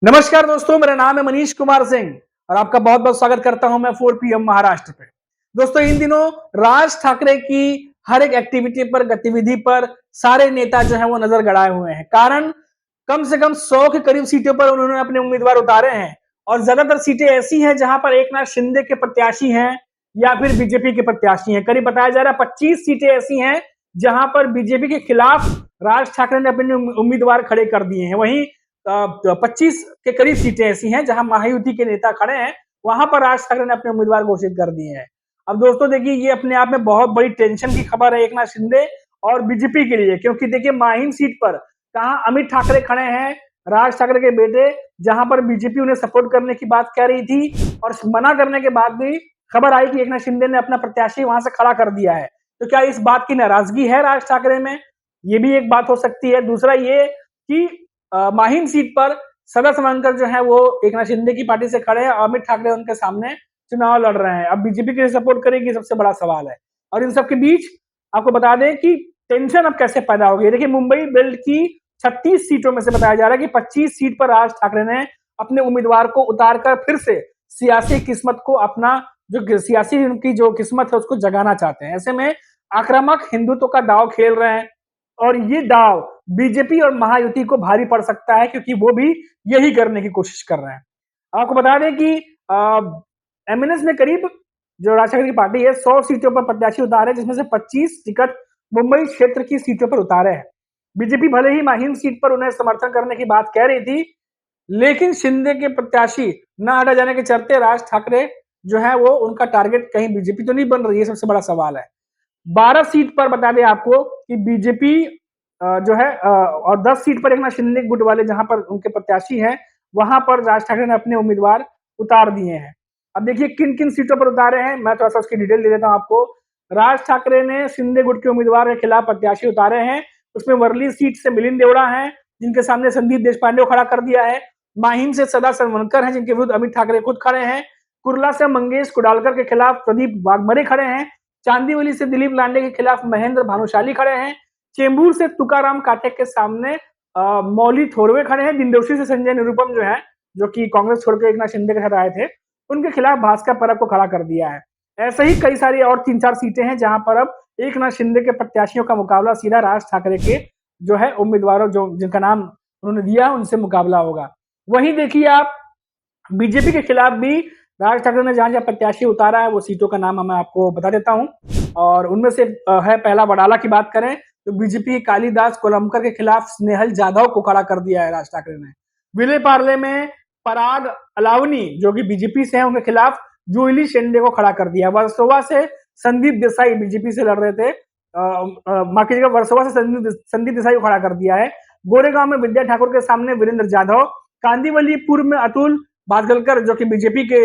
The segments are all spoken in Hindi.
नमस्कार दोस्तों, मेरा नाम है मनीष कुमार सिंह और आपका बहुत बहुत स्वागत करता हूं मैं 4 PM महाराष्ट्र पे। दोस्तों, इन दिनों राज ठाकरे की हर एक एक्टिविटी पर, गतिविधि पर सारे नेता जो है वो नजर गड़ाए हुए हैं। कारण कम से कम 100 के करीब सीटों पर उन्होंने अपने उम्मीदवार उतारे हैं और ज्यादातर सीटें ऐसी हैं जहां पर एकनाथ शिंदे के प्रत्याशी हैं या फिर बीजेपी के प्रत्याशी हैं। करीब बताया जा रहा है 25 सीटें ऐसी हैं जहां पर बीजेपी के खिलाफ राज ठाकरे ने अपने उम्मीदवार खड़े कर दिए हैं। वहीं 25 के करीब सीटें ऐसी हैं जहां महायुति के नेता खड़े हैं, वहां पर राज ठाकरे ने अपने उम्मीदवार घोषित कर दिए हैं। अब दोस्तों देखिए, ये अपने आप में बहुत बड़ी टेंशन की खबर है एकनाथ शिंदे और बीजेपी के लिए, क्योंकि देखिए माहिम सीट पर कहां अमित ठाकरे खड़े हैं, राज ठाकरे के बेटे, जहां पर बीजेपी उन्हें सपोर्ट करने की बात कह रही थी और मना करने के बाद भी खबर आई कि एकनाथ शिंदे ने अपना प्रत्याशी वहां से खड़ा कर दिया है। तो क्या इस बात की नाराजगी है राज ठाकरे में? ये भी एक बात हो सकती है। दूसरा ये कि माहिम सीट पर सदस्य बनकर जो है वो एकनाथ शिंदे की पार्टी से खड़े हैं और अमित ठाकरे उनके सामने चुनाव लड़ रहे हैं। अब बीजेपी के सपोर्ट करेगी, सबसे बड़ा सवाल है। और इन सब के बीच आपको बता दें कि टेंशन अब कैसे पैदा होगी। देखिए, मुंबई बेल्ट की 36 सीटों में से बताया जा रहा है कि 25 सीट पर राज ठाकरे ने अपने उम्मीदवार को उतार कर फिर से सियासी किस्मत को, अपना जो सियासी उनकी जो किस्मत है उसको जगाना चाहते हैं। ऐसे में आक्रामक हिंदुत्व का दाव खेल रहे हैं और ये दाव बीजेपी और महायुति को भारी पड़ सकता है, क्योंकि वो भी यही करने की कोशिश कर रहे हैं। आपको बता दें कि एमएनएस में करीब जो राज ठाकरे की पार्टी है 100 सीटों पर प्रत्याशी उतारे, जिसमें से 25 टिकट मुंबई क्षेत्र की सीटों पर उतारे हैं। बीजेपी भले ही माहिम सीट पर उन्हें समर्थन करने की बात कह रही थी, लेकिन शिंदे के प्रत्याशी न हटा जाने के चलते राज ठाकरे जो है वो उनका टारगेट कहीं बीजेपी तो नहीं बन रही है, सबसे बड़ा सवाल है। 12 सीट पर बता दें आपको कि बीजेपी जो है और 10 सीट पर एकनाथ शिंदे गुट वाले जहां पर उनके प्रत्याशी हैं, वहां पर राज ठाकरे ने अपने उम्मीदवार उतार दिए हैं। अब देखिए किन किन सीटों पर उतारे हैं, मैं थोड़ा सा उसकी डिटेल दे देता हूं आपको। राज ठाकरे ने शिंदे गुट के उम्मीदवार के खिलाफ प्रत्याशी उतारे हैं। उसमें वर्ली सीट से मिलिंद देवड़ा है, जिनके सामने संदीप देशपांडे को खड़ा कर दिया है। माहिम से सदा सरवनकर हैं, जिनके विरुद्ध अमित ठाकरे खुद खड़े हैं। कुर्ला से मंगेश कुडालकर के खिलाफ प्रदीप वाघमरे खड़े हैं। चांदीवली से दिलीप लांडे के खिलाफ महेंद्र भानुशाली खड़े हैं। चेंबूर से तुकाराम काटे के सामने मौली थोरवे खड़े हैं। दिंडोशी से संजय निरुपम जो है, जो कि कांग्रेस छोड़कर एकनाथ शिंदे के साथ आए थे, उनके खिलाफ भास्कर परब को खड़ा कर दिया है। ऐसे ही कई सारी और 3-4 सीटें हैं जहां पर अब एकनाथ शिंदे के प्रत्याशियों का मुकाबला सीधा राज ठाकरे के जो है उम्मीदवारों, जो जिनका नाम उन्होंने दिया, उनसे मुकाबला होगा। वहीं देखिए आप, बीजेपी के खिलाफ भी राज ठाकरे ने जहां जहां प्रत्याशी उतारा है वो सीटों का नाम मैं आपको बता देता हूं। और उनमें से है, पहला वडाला की बात करें तो बीजेपी कालीदास कोलंबकर के खिलाफ स्नेहल जाधव को खड़ा कर दिया है राज ठाकरे ने। विले पार्ले में पराग अलावनी जो कि बीजेपी से है, उनके खिलाफ जूली शेंडे को खड़ा कर दिया। वर्सोवा से संदीप देसाई बीजेपी से लड़ रहे थे, माफ कीजिएगा, वर्सोवा से संदीप देसाई को खड़ा कर दिया है। गोरेगांव में विद्या ठाकुर के सामने वीरेंद्र जाधव। कांदीवली पूर्व में अतुल भाटगलकर जो कि बीजेपी के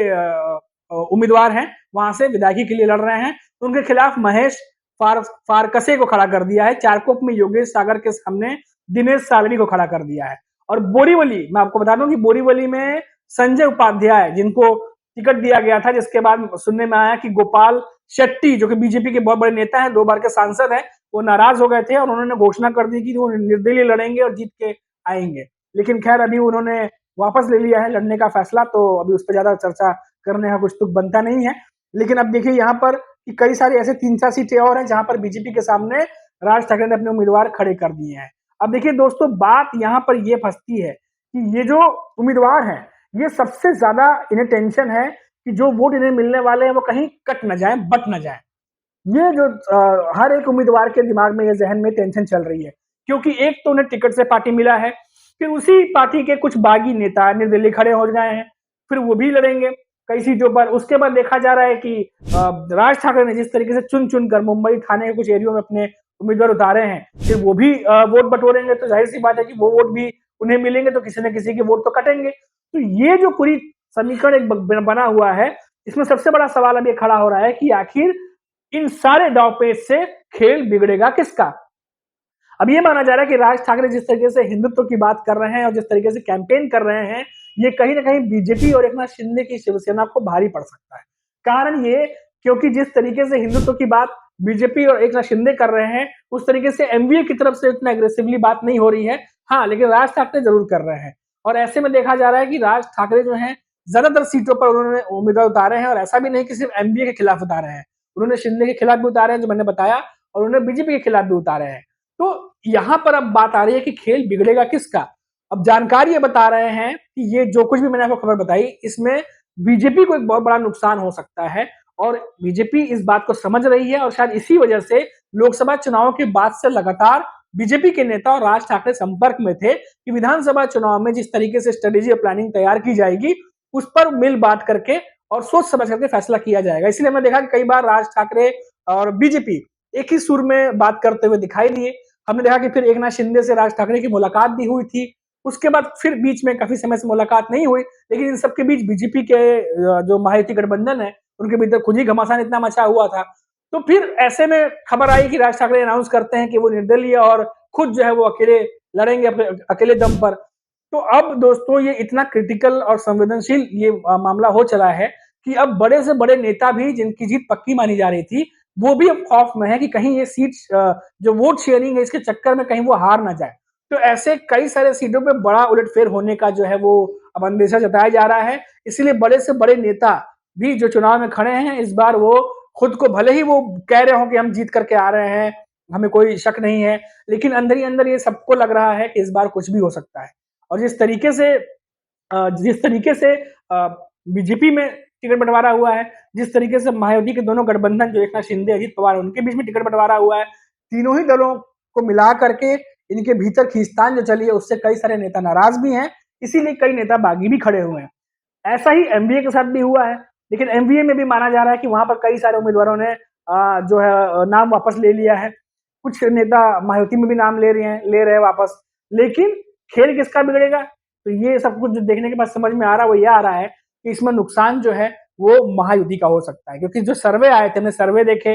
उम्मीदवार हैं, वहां से विधायकी के लिए लड़ रहे हैं, उनके खिलाफ महेश फारकसे को खड़ा कर दिया है। चारकोप में योगेश सागर के सामने दिनेश सावरी को खड़ा कर दिया है। और बोरीवली, मैं आपको बता दूं कि बोरीवली में संजय उपाध्याय, जिनको टिकट दिया गया था, जिसके बाद सुनने में आया कि गोपाल शेट्टी जो कि बीजेपी के बहुत बड़े नेता हैं, 2 बार के सांसद हैं, वो नाराज हो गए थे और उन्होंने घोषणा कर दी कि वो निर्दलीय लड़ेंगे और जीत के आएंगे। लेकिन खैर अभी उन्होंने वापस ले लिया है लड़ने का फैसला, तो अभी उस पर ज्यादा चर्चा करने का कुछ तुक बनता नहीं है। लेकिन अब देखिए यहाँ पर कि कई सारे ऐसे 3-4 सीटें और हैं जहां पर बीजेपी के सामने राज ठाकरे ने अपने उम्मीदवार खड़े कर दिए हैं। अब देखिए दोस्तों, बात यहाँ पर ये फंसती है कि ये जो उम्मीदवार हैं, ये सबसे ज्यादा इन्हें टेंशन है कि जो वोट इन्हें मिलने वाले हैं वो कहीं कट न जाए, बट न जाए। ये जो हर एक उम्मीदवार के दिमाग में, ये जहन में टेंशन चल रही है, क्योंकि एक तो उन्हें टिकट से पार्टी मिला है, फिर उसी पार्टी के कुछ बागी नेता निर्दलीय खड़े हो गए हैं, फिर वो भी लड़ेंगे कई सीटों पर। उसके बाद देखा जा रहा है कि राज ठाकरे ने जिस तरीके से चुन चुन कर मुंबई थाने के कुछ एरियो में अपने उम्मीदवार उतारे हैं, फिर वो भी वोट बटोरेंगे, तो जाहिर सी बात है कि वो वोट भी उन्हें मिलेंगे, तो किसी न किसी के वोट तो कटेंगे। तो ये जो पूरी समीकरण एक बना हुआ है, इसमें सबसे बड़ा सवाल अब ये खड़ा हो रहा है कि आखिर इन सारे दांवपेच से खेल बिगड़ेगा किसका? अब ये माना जा रहा है कि राज ठाकरे जिस तरीके से हिंदुत्व की बात कर रहे हैं और जिस तरीके से कैंपेन कर रहे हैं, ये कहीं ना कहीं बीजेपी और एकनाथ शिंदे की शिवसेना को भारी पड़ सकता है। कारण ये, क्योंकि जिस तरीके से हिंदुत्व की बात बीजेपी और एकनाथ शिंदे कर रहे हैं, उस तरीके से एमवीए की तरफ से इतना एग्रेसिवली बात नहीं हो रही है। हाँ, लेकिन राज ठाकरे जरूर कर रहे हैं। और ऐसे में देखा जा रहा है कि राज ठाकरे जो हैं ज्यादातर सीटों पर उन्होंने उम्मीदवार उतारे हैं, और ऐसा भी नहीं कि सिर्फ एमवीए के खिलाफ उतारे हैं, उन्होंने शिंदे के खिलाफ भी उतारे हैं जो मैंने बताया, और उन्होंने बीजेपी के खिलाफ भी उतारे हैं। तो यहाँ पर अब बात आ रही है कि खेल बिगड़ेगा किसका। अब जानकार ये बता रहे हैं कि ये जो कुछ भी मैंने आपको खबर बताई, इसमें बीजेपी को एक बहुत बड़ा नुकसान हो सकता है, और बीजेपी इस बात को समझ रही है, और शायद इसी वजह से लोकसभा चुनाव के बाद से लगातार बीजेपी के नेता और राज ठाकरे संपर्क में थे कि विधानसभा चुनाव में जिस तरीके से स्ट्रेटेजी और प्लानिंग तैयार की जाएगी उस पर मिल बांट करके और सोच समझ करके फैसला किया जाएगा। इसलिए हमने देखा कि कई बार राज ठाकरे और बीजेपी एक ही सुर में बात करते हुए दिखाई दिए। हमने देखा कि फिर एकनाथ शिंदे से राज ठाकरे की मुलाकात भी हुई थी, उसके बाद फिर बीच में काफी समय से मुलाकात नहीं हुई, लेकिन इन सबके बीच बीजेपी के जो महायुति गठबंधन है उनके भीतर खुद ही घमासान इतना मचा हुआ था। तो फिर ऐसे में खबर आई कि राज ठाकरे अनाउंस करते हैं कि वो निर्दलीय और खुद जो है वो अकेले लड़ेंगे अपने अकेले दम पर। तो अब दोस्तों ये इतना क्रिटिकल और संवेदनशील ये मामला हो चला है कि अब बड़े से बड़े नेता भी जिनकी जीत पक्की मानी जा रही थी, वो भी अब खौफ में है कि कहीं ये सीट जो वोट शेयरिंग है इसके चक्कर में कहीं वो हार ना जाए। तो ऐसे कई सारे सीटों पे बड़ा उलटफेर होने का जो है वो अब अंदेशा जताया जा रहा है। इसीलिए बड़े से बड़े नेता भी जो चुनाव में खड़े हैं इस बार वो खुद को भले ही वो कह रहे हो कि हम जीत करके आ रहे हैं, हमें कोई शक नहीं है, लेकिन अंदर ही अंदर ये सबको लग रहा है कि इस बार कुछ भी हो सकता है। और जिस तरीके से बीजेपी में टिकट बंटवारा हुआ है, जिस तरीके से महायुति के दोनों गठबंधन जो एकनाथ शिंदे अजित पवार उनके बीच में टिकट बंटवारा हुआ है, तीनों ही दलों को मिला करके इनके भीतर खींचतान जो चली है उससे कई सारे नेता नाराज भी हैं, इसीलिए कई नेता बागी भी खड़े हुए हैं। ऐसा ही एमवीए के साथ भी हुआ है, लेकिन एमवीए में भी माना जा रहा है कि वहां पर कई सारे उम्मीदवारों ने जो है नाम वापस ले लिया है, कुछ नेता महायुति में भी नाम ले रहे हैं वापस। लेकिन खेल किसका बिगड़ेगा, तो ये सब कुछ जो देखने के बाद समझ में आ रहा है वो ये आ रहा है कि इसमें नुकसान जो है वो महायुति का हो सकता है, क्योंकि जो सर्वे आए थे हमने सर्वे देखे,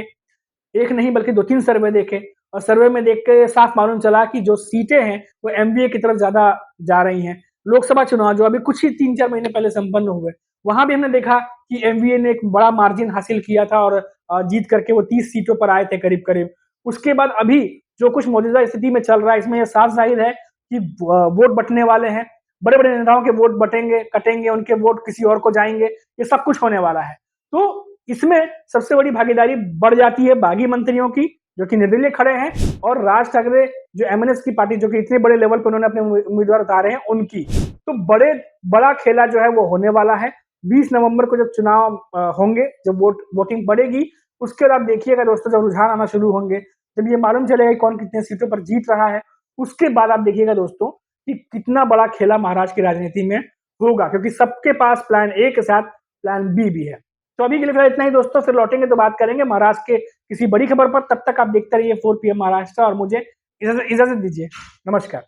एक नहीं बल्कि 2-3 सर्वे देखे, और सर्वे में देख के साफ मालूम चला कि जो सीटें हैं वो एमवीए की तरफ ज्यादा जा रही हैं। लोकसभा चुनाव जो अभी कुछ ही 3-4 महीने पहले संपन्न हुए, वहां भी हमने देखा कि एमवीए ने एक बड़ा मार्जिन हासिल किया था और जीत करके वो 30 सीटों पर आए थे करीब करीब। उसके बाद अभी जो कुछ मौजूदा स्थिति में चल रहा है इसमें यह साफ जाहिर है कि वोट बटने वाले हैं, बड़े बड़े नेताओं के वोट बटेंगे, कटेंगे, उनके वोट किसी और को जाएंगे, ये सब कुछ होने वाला है। तो इसमें सबसे बड़ी भागीदारी बढ़ जाती है बागी मंत्रियों की जो कि निर्दलीय खड़े हैं, और राज ठाकरे जो एमएनएस की पार्टी जो कि इतने बड़े लेवल पर उन्होंने अपने उम्मीदवार उतारे हैं उनकी। तो बड़ा खेला जो है वो होने वाला है। 20 नवंबर को जब चुनाव होंगे, जब वोटिंग बढ़ेगी, उसके बाद देखिएगा दोस्तों जब रुझान आना शुरू होंगे, जब ये मालूम चलेगा कि कौन कितने सीटों पर जीत रहा है, उसके बाद आप देखिएगा दोस्तों कि कितना बड़ा खेला महाराष्ट्र की राजनीति में होगा, क्योंकि सबके पास प्लान ए के साथ प्लान बी भी है। तो अभी के लिए फिलहाल इतना ही दोस्तों, फिर लौटेंगे तो बात करेंगे महाराष्ट्र के किसी बड़ी खबर पर। तब तक आप देखते रहिए 4 PM महाराष्ट्र, और मुझे इजाजत दीजिए। नमस्कार।